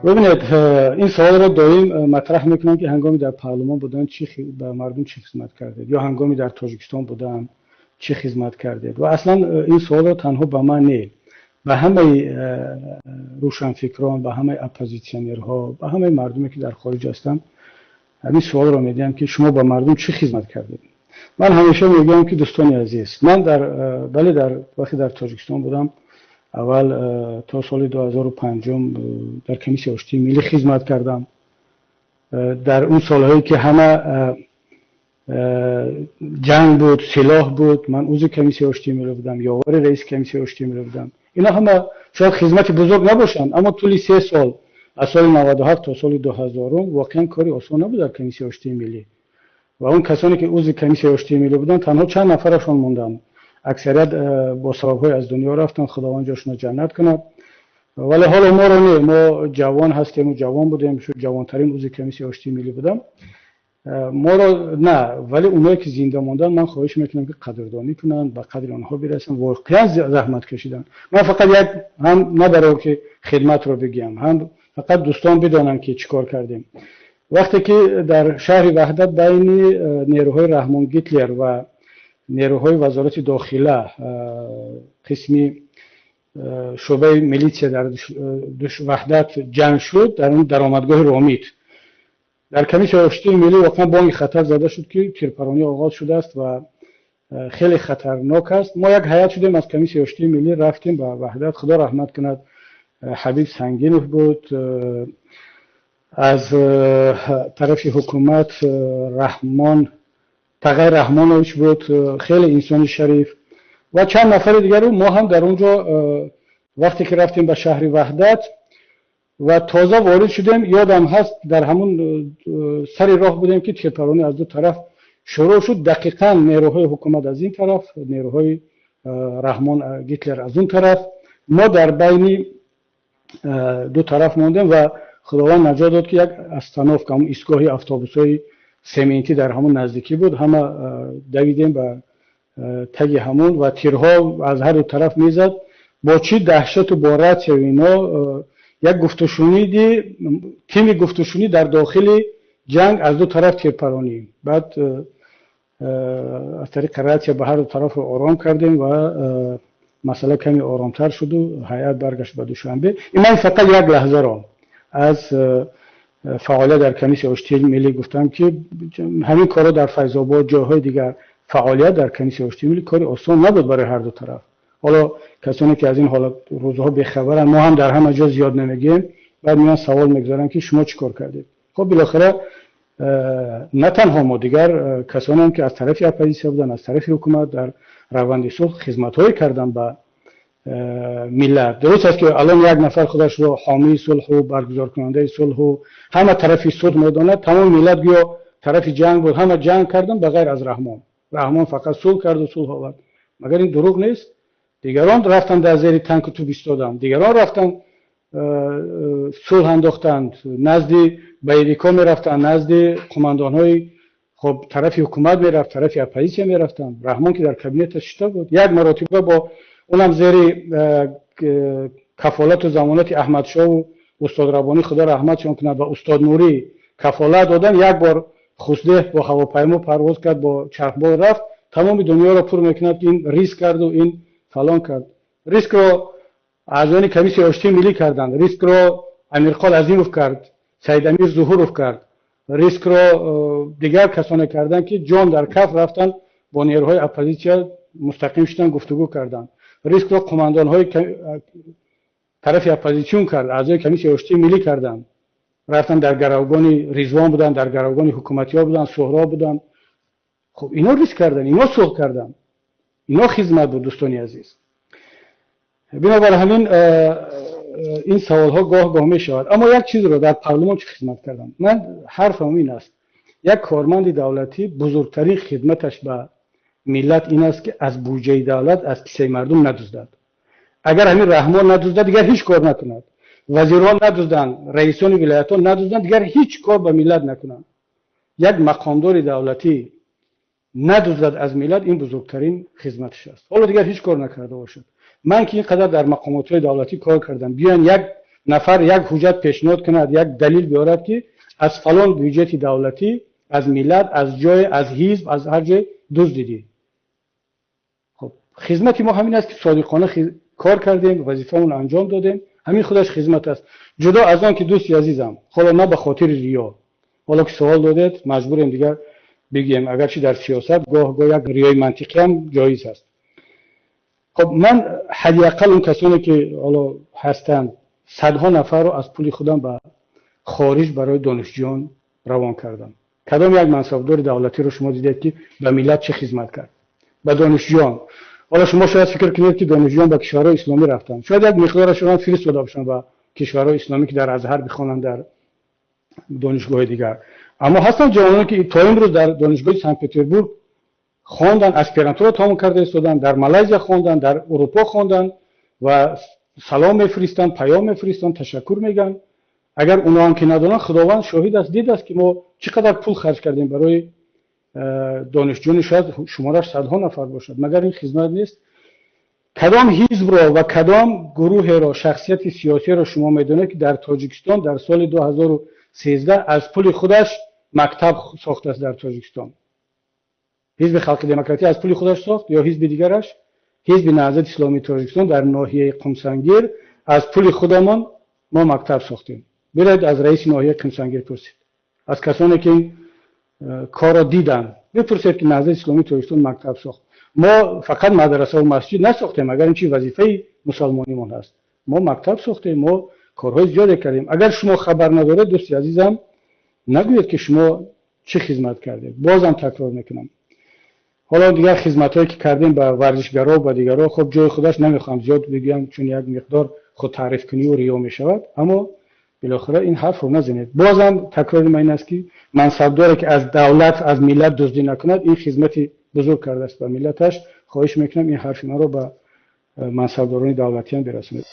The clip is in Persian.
ببینید این سوال را دائم مطرح میکنم که هنگامی در پارلمان بودن به مردم چی خدمت کردید یا هنگامی در تاجیکستان بودن چی خدمت کردید و اصلا این سوال را تنها به من نه، به همه روشنفکران، به همه اپوزیسیونرها، به همه مردمی که در خارج هستن همین سوال را میدیم که شما به مردم چی خدمت کردید. من همیشه میگم که دوستان عزیز، من در وقتی در تاجیکستان بودم اول تا سال 2005 در کمیسیون آشتی ملی خدمت کردم. در اون سالهایی که همه جنگ بود، سلاح بود، من عضو کمیسیون آشتی ملی بودم، یاور رئیس کمیسیون آشتی ملی بودم. اینا همه شاید خدمت بزرگ نباشن، اما طول 3 سال از سال 97 تا سال 2000 واقعا کاری آسان نبود در کمیسیون آشتی ملی. و اون کسانی که عضو کمیسیون آشتی ملی بودن تنها چند نفرشون موندن، اکثریت با سبب‌های از دنیا رفتن، خداوند جاشون جنت کند. ولی حالا ما رو نه، ما جوان هستیم و جوان بودیم، شو جوانترین عضو کمیسیون آشتی ملی بودم. ما رو نه، ولی اونایی که زنده موندن من خواهش میکنم که قدردانی کنن، به قدر آنها برسن، واقعا زحمت کشیدن. من فقط هم ندارم که خدمت رو بگم، هم فقط دوستان بدانن که چیکار کردیم. وقتی که در شهر وحدت بین نیروهای رحمان گیتلر و نیروهای وزارت داخله قسمی شعبه میلیشیا در وحدت جنگ شد، در اون درآمدگاه رامیت در کمیسیون آشتی ملی واقعا بانگ خطر زده شد که تیرپرانی آغاز شده است و خیلی خطرناک است. ما یک هیئت شدیم از کمیسیون آشتی ملی رفتیم به وحدت. خدا رحمت کند حبیب سنگینوف بود، از طرف حکومت رحمان تغییر رحمانویچ بود، خیلی انسان شریف و چند نفر دیگر. ما هم در اونجا وقتی که رفتیم به شهر وحدت و تازه وارد شدیم، یادم هست در همون سر راه بودیم که تیرپرانی از دو طرف شروع شد. دقیقاً نیروهای حکومت از این طرف، نیروهای رحمان گیتلر از اون طرف، ما در بین دو طرف موندیم و خداوند نجات داد که یک استانوف که همون ایستگاه اتوبوس‌های سمنتی در همون نزدیکی بود، همه دویدیم به تگ همون و تیرها از هر دو طرف میزد. با چی دهشت و با رعد و اینا یک گفتشونی تیم گفتشونی در داخل جنگ از دو طرف تیرپرانی. بعد از طریق رعد به هر دو طرف رو آرام کردیم و مسئله کمی آرامتر شد و هیئت برگشت به دوشنبه. این من فقط یک لحظه را از فعالیت در کمیسیون آشتی ملی گفتم که همین کارا در فیض آباد جاهای دیگر فعالیت در کمیسیون آشتی ملی کاری آسان نبود برای هر دو طرف. حالا کسانی که از این حالت روزها بخبرن، ما هم در همه جا زیاد نمیگیم، بعد میان سوال میگذارن که شما چیکار کردید. خب بالاخره نه تنها ما، دیگر کسانی هم که از طرف اپوزیسیون بودن، از طرف حکومت در روند صلح خدمت‌های کردن به ملت. درست است که الان یک نفر خودش رو حامی صلح و برگزار کننده صلح و همه طرفی صلح میداند، تمام ملت گیا طرف جنگ بود، همه جنگ کردن به غیر از رحمان فقط صلح کرد و صلح آورد. مگر این دروغ نیست؟ دیگران رفتن در زیر تانک تو ایستادن، دیگران رفتن صلح انداختند، نزد بیریکا میرفتن، نزد قماندان‌های خب طرف حکومت میرفت، طرف اپوزیسیون میرفتن. رحمان که در کابینت شتا بود، یک مرتبه با اونم زیر کفالت و ضمانت احمد شاه و استاد ربانی خدا رحمتشون کنه و استاد نوری کفالت دادن، یک بار خوسته با هواپیما پرواز کرد، با چرخبال رفت، تمام دنیا را پر میکند که این ریسک کرد و این فلان کرد. ریسک رو اعضای کمیسیون آشتی ملی کردند، ریسک رو امیرقال عظیموف کرد، سید امیر ظهوروف کرد، ریسک رو دیگر کسانی کردند که جان در کف رفتن با نیروهای اپوزیسیون مستقیم شدن گفتگو کردند. ریسک رو قماندان‌های طرف اپوزیسیون کرد، اعضای کمیسیون آشتی ملی کردند، رفتن در گروگان ریزوان بودن، در گروگان حکومتی‌ها بودن، سهراب بودن. خب اینا ریسک کردن، اینا صلح کردن، اینا خدمت بود. دوستانی عزیز، بنابراین همین این سوال‌ها گاه می شود. اما یک چیز رو در پارلمان چه خدمت کردم، من حرفم این است: یک کارمند دولتی بزرگترین خدمتش به ملت این است که از بودجه دولت، از کیسه مردم ندزدد. اگر همین رحمان ندزدد دیگر هیچ کار نکند، وزیران ندزدن، رئیسان ولایت‌ها ندزدن، دیگر هیچ کار به ملت نکنند. یک مقامدار دولتی ندزدد از ملت، این بزرگترین خدمتش است. حالا دیگر هیچ کار نکرده باشد. من که اینقدر در مقامات دولتی کار کردم، بیان یک نفر یک حجت پیشنهاد کند، یک دلیل بیارد که از فلان بودجه دولتی، از ملت، از جای، از حزب، از هر جای دزدیدی. خب خدمت ما همین است که صادقانه کار کردیم، وظیفه‌مون انجام دادیم، همین خودش خدمت است. جدا از آن که دوستی عزیزم، حالا نه به خاطر ریا، حالا که سوال دادید مجبوریم دیگر بگیم، اگرچه در سیاست گاه یک ریای منطقی هم جایز است. خب من حداقل اون کسانی که حالا هستند صدها نفر رو از پول خودم به خارج برای دانشجویان روان کردم. کدام یک منصبدار دولتی رو شما دیدید که به ملت چه خدمت کرد؟ به دانشجویان. حالا شما شاید فکر کنید که دانشجویان به کشورهای اسلامی رفتن، شاید یک مقدارش رو فرستاده باشن به کشورهای اسلامی که در ازهر بخوانن، در دانشگاه دیگر، اما هستن جوانانی که تا امروز در دانشگاه سن پترزبورگ خواندن، اسپیرانتورا تمام کرده استادن، در مالزی خواندن، در اروپا خواندن و سلام میفرستن، پیام میفرستن، تشکر میگن. اگر اونا هم که ندونن، خداوند شاهد است، دید است که ما چقدر پول خرج کردیم برای دانشجویان، شاید شمارش صدها نفر باشد. مگر این خدمت نیست؟ کدام حزب را و کدام گروه را، شخصیت سیاسی را شما میدونید که در تاجیکستان در سال 2013 از پول خودش مکتب ساخته است؟ در تاجیکستان حزب خلق دموکراتی از پول خودش ساخت یا حزب دیگرش؟ حزب نهضت اسلامی تاجیکستان در ناحیه قمسنگیر از پول خودمان ما مکتب ساختیم. برید از رئیس ناحیه قمسنگیر پرسید، از کسانی که این کار را دیدن بپرسید که نهضت اسلامی تاجیکستان مکتب ساخت. ما فقط مدرسه و مسجد نساختیم، اگر این چی وظیفه مسلمانیمان هست. ما مکتب ساختیم، ما کارهای زیادی کردیم. اگر شما خبر ندارید دوستی عزیزم، نگویید که شما چه خدمت کردید. بازم تکرار میکنم، حالا دیگر خدمتایی که کردیم به ورزشگرا و به دیگرها، خب جای خودش نمیخوام زیاد بگم چون یک مقدار خود تعریف کنی و ریا میشود، اما بالاخره این حرف رو نزنید. بازم تکرار من این است که منصبداری که از دولت، از ملت دزدی نکند، این خدمتی بزرگ کرده است به ملتش. خواهش میکنم این حرف ما رو به منصبداران دولتی هم برسونید.